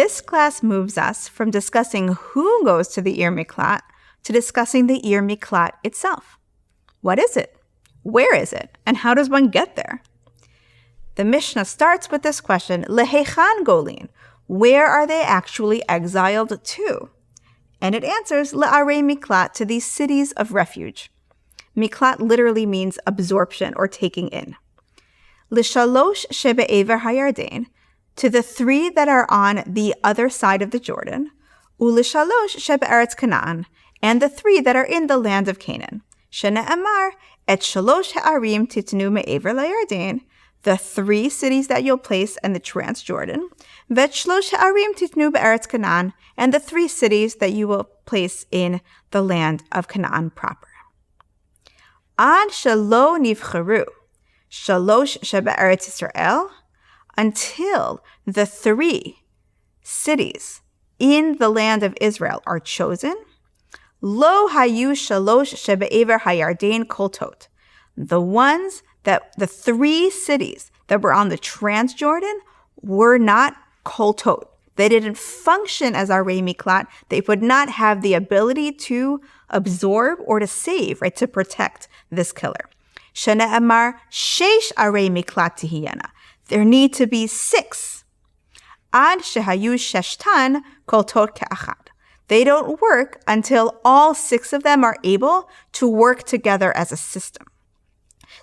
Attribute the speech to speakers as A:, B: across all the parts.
A: This class moves us from discussing who goes to the Ir Miklat to discussing the Ir Miklat itself. What is it? Where is it? And how does one get there? The Mishnah starts with this question, Lehechan golin, where are they actually exiled to? And it answers, La'arei Miklat, to these cities of refuge. Miklat literally means absorption or taking in. L'shalosh shebe'ever hayarden, to the 3 that are on the other side of the Jordan, u'l'shalosh shebe'eretz Canaan, and the 3 that are in the land of Canaan. Shene'amar, et shalosh ha'arim titnu me'ever layarden, the 3 cities that you'll place in the Transjordan, vet shlosh ha'arim titnu be'eretz Canaan, and the 3 cities that you will place in the land of Canaan proper. Ad shelo nivcheru, shalosh shebe'eretz Yisrael, until the 3 cities in the land of Israel are chosen, lo hayu shalosh shebe'ever hayarden koltot, the 3 cities that were on the Transjordan were not koltot. They didn't function as arei miklat. They would not have the ability to absorb or to save, right, to protect this killer. Shene'amar sheish arei miklat tihiyana. There need to be 6. Ad shehayu sheshtan koltot ke'achad. They don't work until all 6 of them are able to work together as a system.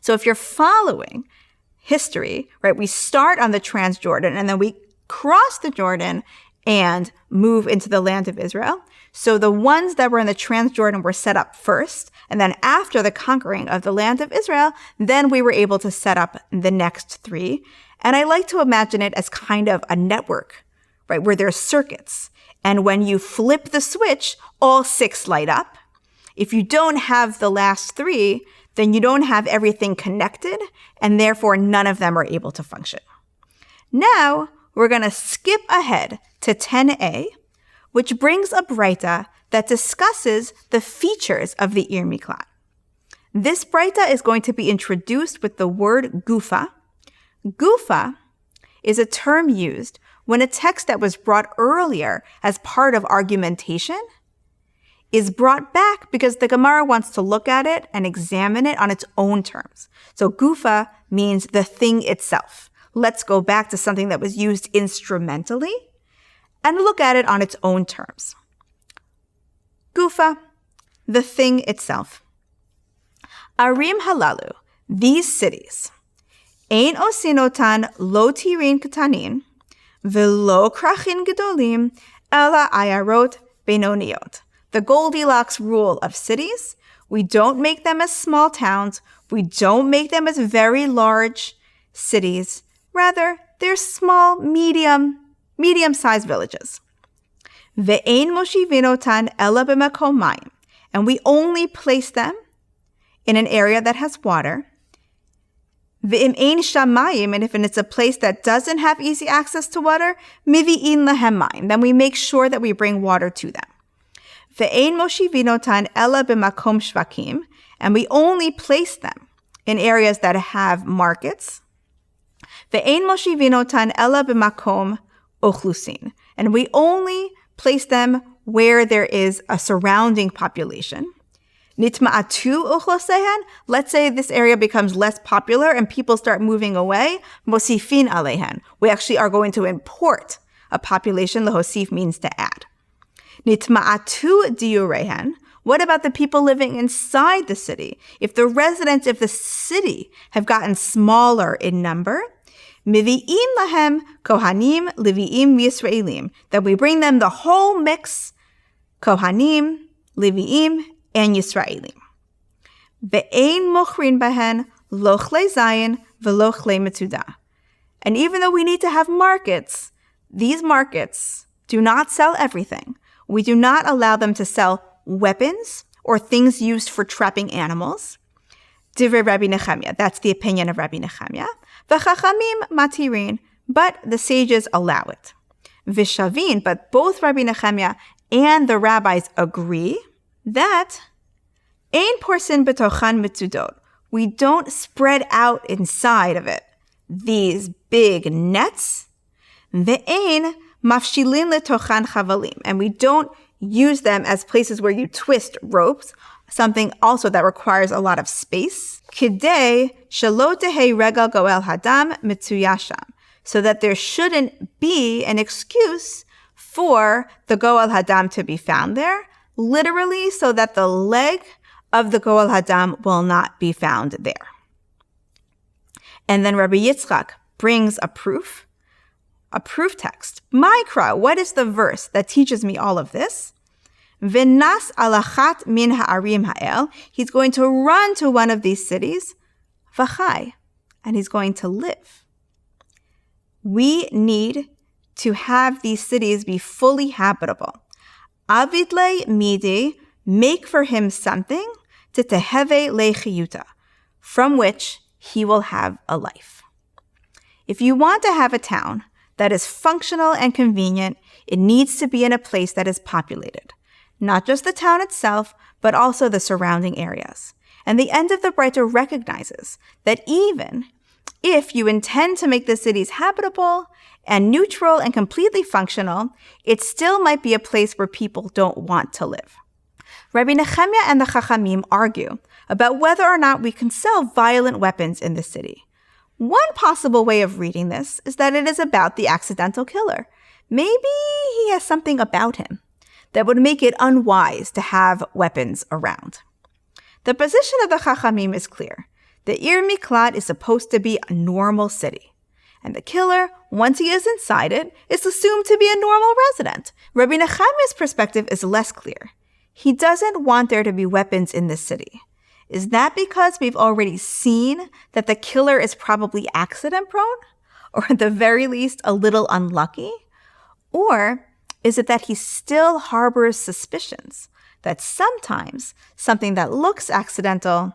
A: So if you're following history, right, we start on the Transjordan and then we cross the Jordan and move into the land of Israel. So the ones that were in the Transjordan were set up first, and then after the conquering of the land of Israel, then we were able to set up the next 3. And I like to imagine it as kind of a network, right, where there's circuits. And when you flip the switch, all 6 light up. If you don't have the last 3, then you don't have everything connected, and therefore none of them are able to function. Now, we're going to skip ahead to 10a, which brings a braita that discusses the features of the Ir Miklat. This braita is going to be introduced with the word gufa. Gufa is a term used when a text that was brought earlier as part of argumentation is brought back because the Gemara wants to look at it and examine it on its own terms. So gufa means the thing itself. Let's go back to something that was used instrumentally and look at it on its own terms. Gufa, the thing itself. Arim halalu, these cities. Ein osinotan lo tirin katanin, velo krachin gedolim, ela ayarot benoniot. The Goldilocks rule of cities. We don't make them as small towns. We don't make them as very large cities. Rather, they're small, medium-sized villages. Ve'ein moshivinotan ela b'makom mayim. And we only place them in an area that has water. Ve'im ein shamayim, and if it's a place that doesn't have easy access to water, mivi'in lahem mayim. Then we make sure that we bring water to them. Ve'ein moshivinotan ela b'makom shvakim, and we only place them in areas that have markets. Ve'ein moshivinotan ela b'makom ochlusin, and we only place them where there is a surrounding population. Nitma'atu ochlosehen, let's say this area becomes less popular and people start moving away. Mosifin alehen, we actually are going to import a population. Lahosif means to add. Nitma'atu diurehen, what about the people living inside the city? If the residents of the city have gotten smaller in number, mivi'im lahem kohanim levi'im Yisraelim, that we bring them the whole mix, kohanim, levi'im, and Yisraelim. Ve'ein mochrin bahen lochle zayin ve'lochle metzudah. And even though we need to have markets, these markets do not sell everything. We do not allow them to sell weapons or things used for trapping animals. Divrei Rabbi Nechemia, that's the opinion of Rabbi Nechemia. V'chachamim matirin, but the sages allow it. V'shavin, but both Rabbi Nechemia and the rabbis agree that ein porsin betochan mitzudot, we don't spread out inside of it these big nets. Ve'ein Mafshilin letochan chavalim, and we don't use them as places where you twist ropes, something also that requires a lot of space. Kidei shelo tehei regal goel hadam mitzuyasham, so that there shouldn't be an excuse for the goel hadam to be found there, literally so that the leg of the goel hadam will not be found there. And then Rabbi Yitzchak brings a proof text. Ma'ikra, what is the verse that teaches me all of this? V'nas alachat min ha'arim ha'el, he's going to run to one of these cities, v'chai, and he's going to live. We need to have these cities be fully habitable. Avidle midi, make for him something, teteheve lechiyuta, from which he will have a life. If you want to have a town that is functional and convenient, it needs to be in a place that is populated. Not just the town itself, but also the surrounding areas. And the end of the Breita recognizes that even if you intend to make the cities habitable and neutral and completely functional, it still might be a place where people don't want to live. Rabbi Nehemiah and the Chachamim argue about whether or not we can sell violent weapons in the city. One possible way of reading this is that it is about the accidental killer. Maybe he has something about him that would make it unwise to have weapons around. The position of the Chachamim is clear. The Ir Miklat is supposed to be a normal city. And the killer, once he is inside it, is assumed to be a normal resident. Rabbi Nehemiah's perspective is less clear. He doesn't want there to be weapons in the city. Is that because we've already seen that the killer is probably accident-prone? Or at the very least, a little unlucky? Or is it that he still harbors suspicions that sometimes something that looks accidental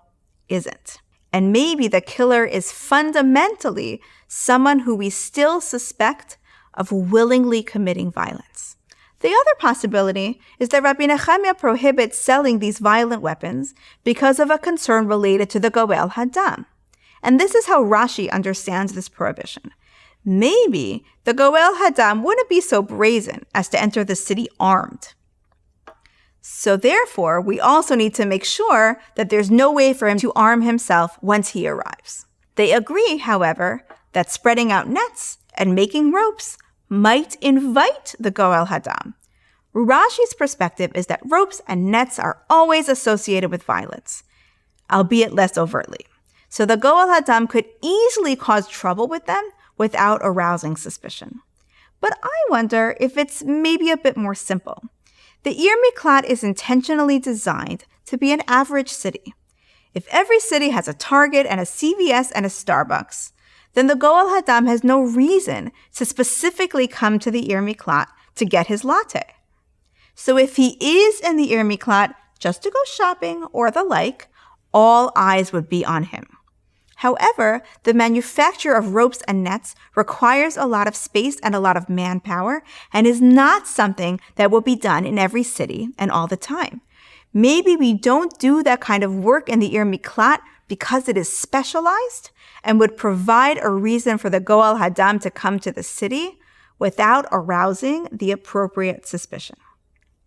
A: isn't? And maybe the killer is fundamentally someone who we still suspect of willingly committing violence. The other possibility is that Rabbi Nehemiah prohibits selling these violent weapons because of a concern related to the Goel Hadam. And this is how Rashi understands this prohibition. Maybe the Goel Hadam wouldn't be so brazen as to enter the city armed. So therefore, we also need to make sure that there's no way for him to arm himself once he arrives. They agree, however, that spreading out nets and making ropes might invite the Goel Hadam. Rashi's perspective is that ropes and nets are always associated with violence, albeit less overtly. So the Goel Hadam could easily cause trouble with them without arousing suspicion. But I wonder if it's maybe a bit more simple. The Ir Miklat is intentionally designed to be an average city. If every city has a Target and a CVS and a Starbucks, then the Goel Hadam has no reason to specifically come to the Ir Miklat to get his latte. So if he is in the Ir Miklat just to go shopping or the like, all eyes would be on him. However, the manufacture of ropes and nets requires a lot of space and a lot of manpower and is not something that will be done in every city and all the time. Maybe we don't do that kind of work in the Ir Miklat because it is specialized and would provide a reason for the Goel Hadam to come to the city without arousing the appropriate suspicion.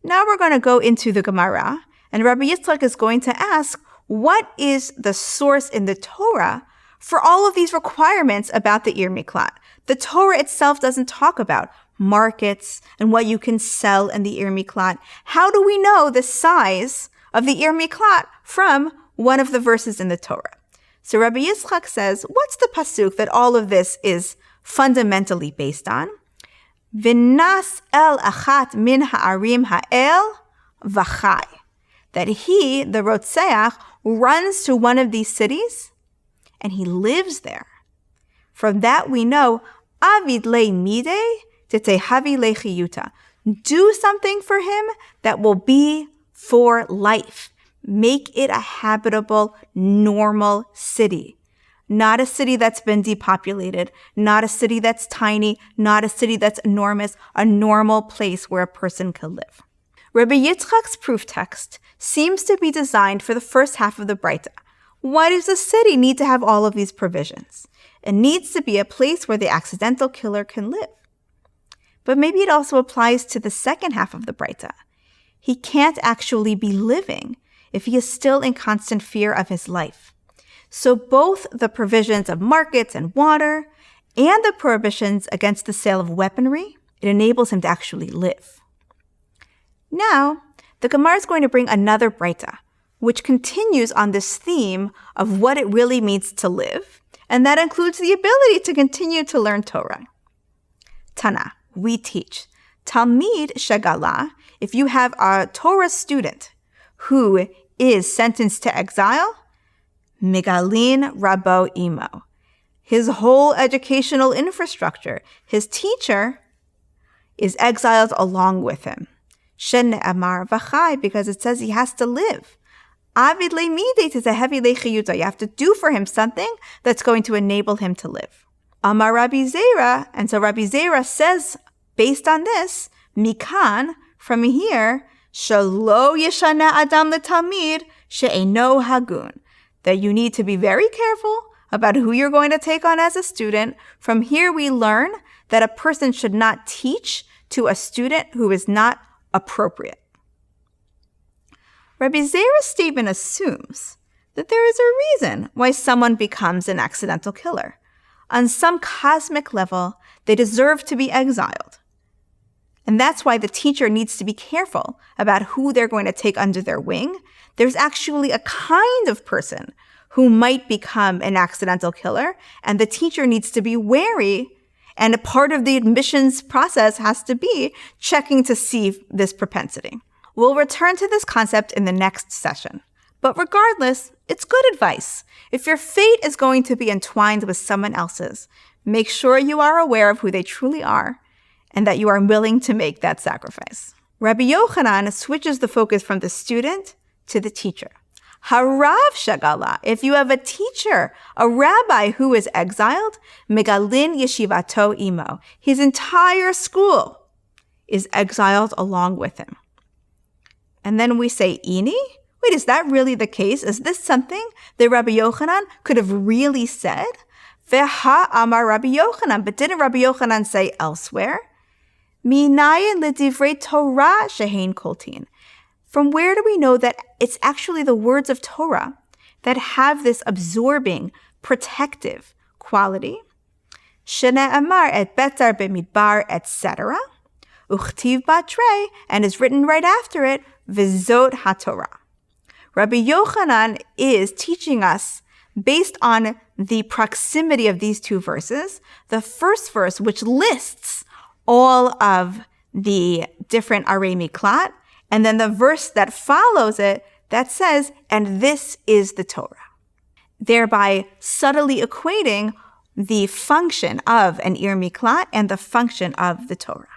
A: Now we're going to go into the Gemara, and Rabbi Yitzchak is going to ask, what is the source in the Torah for all of these requirements about the Ir Miklat? The Torah itself doesn't talk about markets and what you can sell in the Ir Miklat. How do we know the size of the Ir Miklat from one of the verses in the Torah? So Rabbi Yitzchak says, what's the pasuk that all of this is fundamentally based on? V'nas el achat min ha'arim ha'el v'chai. That he, the Rotseach, runs to one of these cities and he lives there. From that we know, avid le mide tetehavi lechiyuta. Do something for him that will be for life. Make it a habitable, normal city. Not a city that's been depopulated, not a city that's tiny, not a city that's enormous, a normal place where a person could live. Rabbi Yitzchak's proof text seems to be designed for the first half of the Breita. Why does a city need to have all of these provisions? It needs to be a place where the accidental killer can live. But maybe it also applies to the second half of the Breita. He can't actually be living if he is still in constant fear of his life. So both the provisions of markets and water and the prohibitions against the sale of weaponry, it enables him to actually live. Now, the Gemara is going to bring another Breita, which continues on this theme of what it really means to live, and that includes the ability to continue to learn Torah. Tana, we teach. Talmud shegala, if you have a Torah student who is sentenced to exile, migalin rabo imo. His whole educational infrastructure, his teacher, is exiled along with him. Shen amar v'chai, because it says he has to live. Avid le'mideit is a heavy le'chiyuta. You have to do for him something that's going to enable him to live. Amar Rabbi Zera, and so Rabbi Zera says, based on this, mikan, from here, shelo yeshana adam le'tamid she'eno hagun, that you need to be very careful about who you're going to take on as a student. From here, we learn that a person should not teach to a student who is not appropriate. Rabbi Zera's statement assumes that there is a reason why someone becomes an accidental killer. On some cosmic level, they deserve to be exiled. And that's why the teacher needs to be careful about who they're going to take under their wing. There's actually a kind of person who might become an accidental killer, and the teacher needs to be wary, and a part of the admissions process has to be checking to see this propensity. We'll return to this concept in the next session. But regardless, it's good advice. If your fate is going to be entwined with someone else's, make sure you are aware of who they truly are and that you are willing to make that sacrifice. Rabbi Yochanan switches the focus from the student to the teacher. Harav shagala, if you have a teacher, a rabbi who is exiled, megalin yeshivato imo, his entire school is exiled along with him. And then we say, ini? Wait, is that really the case? Is this something that Rabbi Yochanan could have really said? Veha amar Rabbi Yochanan, but didn't Rabbi Yochanan say elsewhere? Minayin l'divrei Torah shehein koltin. From where do we know that it's actually the words of Torah that have this absorbing, protective quality? Shene amar et betar b'midbar, etc. Uchtiv batre, and is written right after it, v'zot haTorah. Rabbi Yochanan is teaching us, based on the proximity of these two verses, the first verse, which lists all of the different arei miklat, and then the verse that follows it that says, and this is the Torah, thereby subtly equating the function of an ir miklat and the function of the Torah.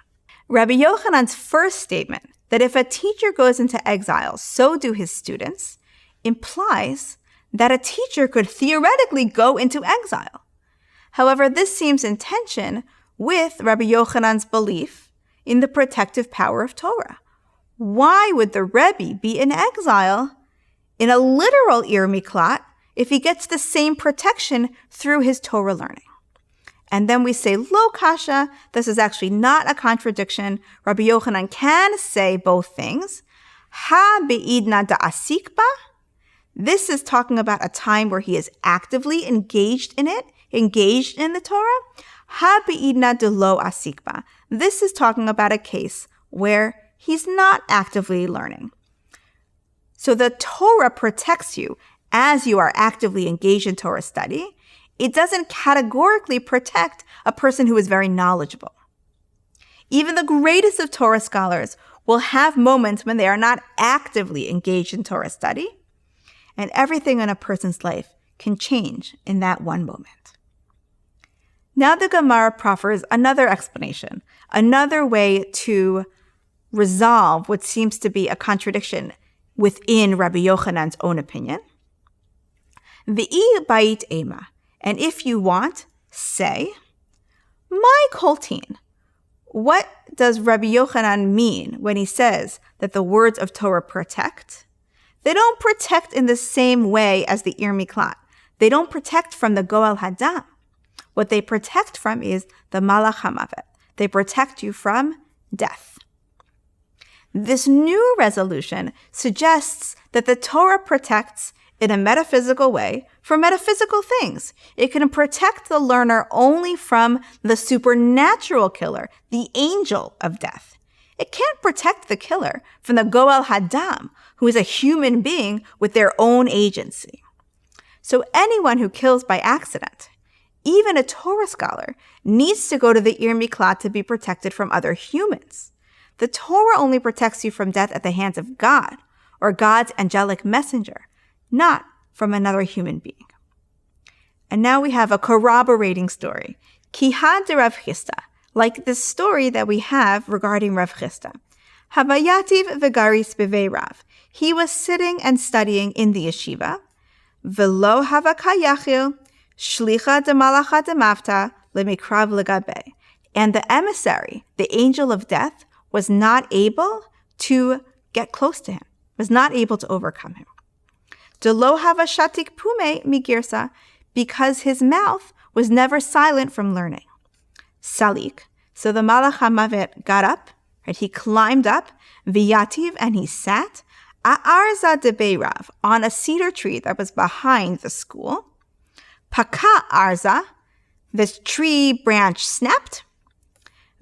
A: Rabbi Yochanan's first statement, that if a teacher goes into exile, so do his students, implies that a teacher could theoretically go into exile. However, this seems in tension with Rabbi Yochanan's belief in the protective power of Torah. Why would the Rebbe be in exile in a literal ir miklat if he gets the same protection through his Torah learning? And then we say, lo kasha, this is actually not a contradiction. Rabbi Yochanan can say both things. Ha be'idna da'asik ba. This is talking about a time where he is actively engaged in it, engaged in the Torah. Ha be'idna de lo asik ba. This is talking about a case where he's not actively learning. So the Torah protects you as you are actively engaged in Torah study. It doesn't categorically protect a person who is very knowledgeable. Even the greatest of Torah scholars will have moments when they are not actively engaged in Torah study, and everything in a person's life can change in that one moment. Now the Gemara proffers another explanation, another way to resolve what seems to be a contradiction within Rabbi Yochanan's own opinion. V'i bait ema. And if you want, say, my koltin. What does Rabbi Yochanan mean when he says that the words of Torah protect? They don't protect in the same way as the ir miklat. They don't protect from the goel hadam. What they protect from is the malach hamavet, They protect you from death. This new resolution suggests that the Torah protects in a metaphysical way for metaphysical things. It can protect the learner only from the supernatural killer, the angel of death. It can't protect the killer from the Goel Hadam, who is a human being with their own agency. So anyone who kills by accident, even a Torah scholar, needs to go to the Ir Miklat to be protected from other humans. The Torah only protects you from death at the hands of God, or God's angelic messenger, not from another human being. And now we have a corroborating story. Kihad de Rav Chisda, like this story that we have regarding Rav Chisda. Havayativ v'garis b'vei Rav. He was sitting and studying in the yeshiva. V'lo havakayachil shlicha de malacha de mavta lemikrav legabe. And the emissary, the angel of death, was not able to get close to him, was not able to overcome him. Delo hava shatik pume migirsa, because his mouth was never silent from learning. Salik, so the Malach HaMavet got up, right? He climbed up, Viyativ, and he sat, A'arza de Beirav, on a cedar tree that was behind the school. Paka Arza, this tree branch snapped,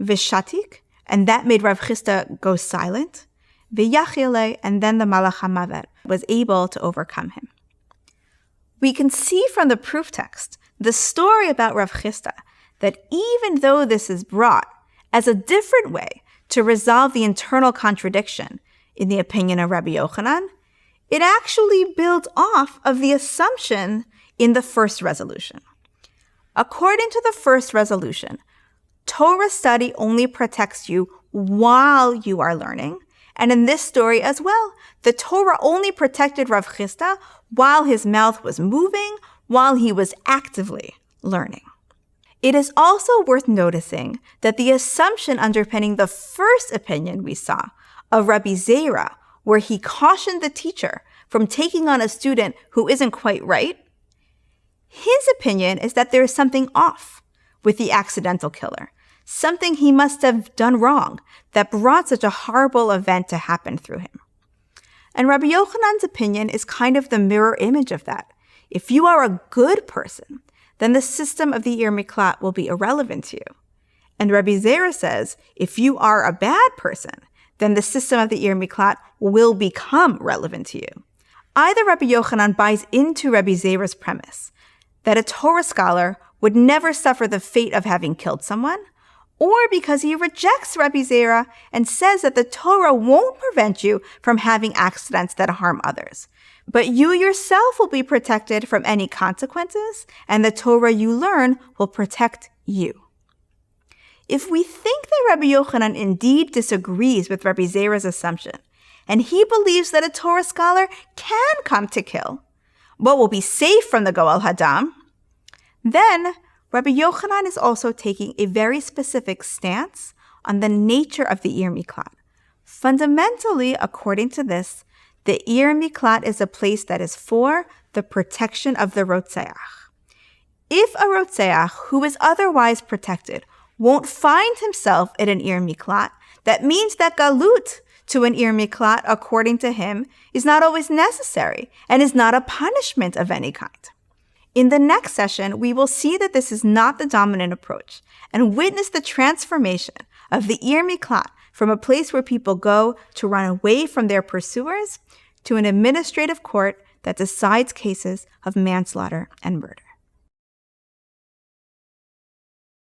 A: Vishatik, and that made Rav Chisda go silent, V'yachile, and then the Malach HaMavet was able to overcome him. We can see from the proof text, the story about Rav Chisda, that even though this is brought as a different way to resolve the internal contradiction in the opinion of Rabbi Yochanan, it actually builds off of the assumption in the first resolution. According to the first resolution, Torah study only protects you while you are learning. And in this story as well, the Torah only protected Rav Chisda while his mouth was moving, while he was actively learning. It is also worth noticing that the assumption underpinning the first opinion we saw of Rabbi Zera, where he cautioned the teacher from taking on a student who isn't quite right, his opinion is that there is something off with the accidental killer, something he must have done wrong that brought such a horrible event to happen through him. And Rabbi Yochanan's opinion is kind of the mirror image of that. If you are a good person, then the system of the Ir Miklat will be irrelevant to you. And Rabbi Zera says, if you are a bad person, then the system of the Ir Miklat will become relevant to you. Either Rabbi Yochanan buys into Rabbi Zera's premise that a Torah scholar would never suffer the fate of having killed someone, or because he rejects Rabbi Zera and says that the Torah won't prevent you from having accidents that harm others, but you yourself will be protected from any consequences, and the Torah you learn will protect you. If we think that Rabbi Yochanan indeed disagrees with Rabbi Zera's assumption, and he believes that a Torah scholar can come to kill, but will be safe from the Goel Hadam, then Rabbi Yochanan is also taking a very specific stance on the nature of the Ir Miklat. Fundamentally, according to this, the Ir Miklat is a place that is for the protection of the Rotzeach. If a Rotzeach who is otherwise protected won't find himself in an Ir Miklat, that means that galut to an Ir Miklat, according to him, is not always necessary and is not a punishment of any kind. In the next session, we will see that this is not the dominant approach and witness the transformation of the Ir Miklat from a place where people go to run away from their pursuers to an administrative court that decides cases of manslaughter and murder.